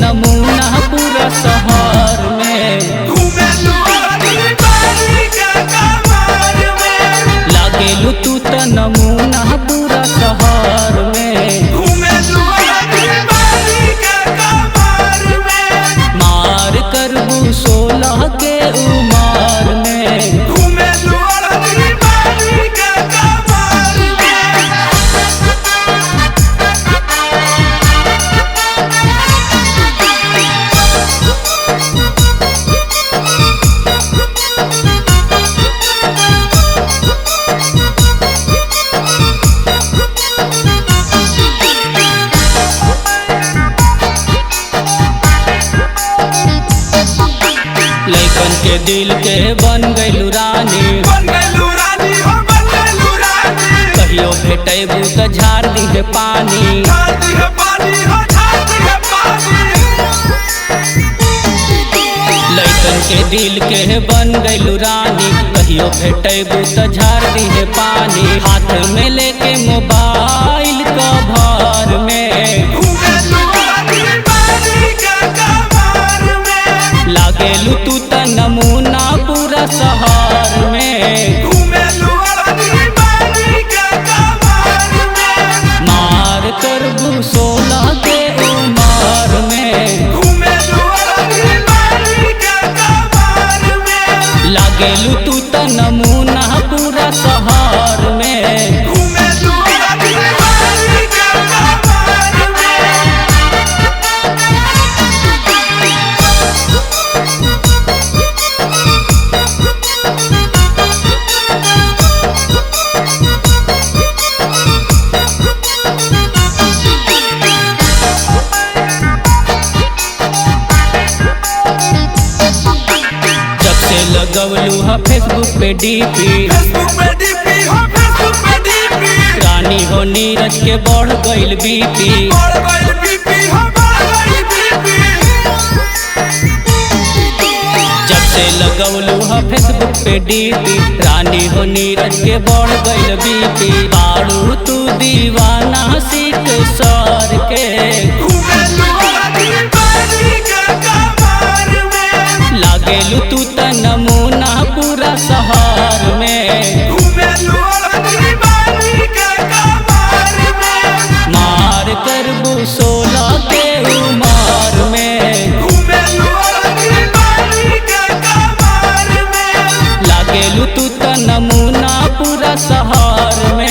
नमूना पूरा शहर में। लागेलू तू त नमूना पूरा शहर में। मार करबू 16 के उमर में। लइकन के दिल के बन गइलू रानी, कहियो भेटैबू त झाड़ दिहे पानी। लइकन के दिल के बन गइलू रानी, कहियो भेटैबू त झाड़ दिहे पानी। हाथ में लेके मोबाइल कवर में। लागेलू तू त नमूना पूरा शहर में। मार करबू 16 के उमर में। लागेलू तू त नमूना पूरा शहर में। लगवलू हा फेसबुक पे डीपी, रानी हो नीरज के बढ़ गइल बीपी। जब से लगवलू हा फेसबुक पे डीपी, रानी हो नीरज के बढ़ गइल बीपी। बारू तू दीवाना सीख सर के। लागेलू तू त नमूना पूरा शहर में। मार करबू 16 के उमर में। लागेलू तू त नमूना पूरा शहर में।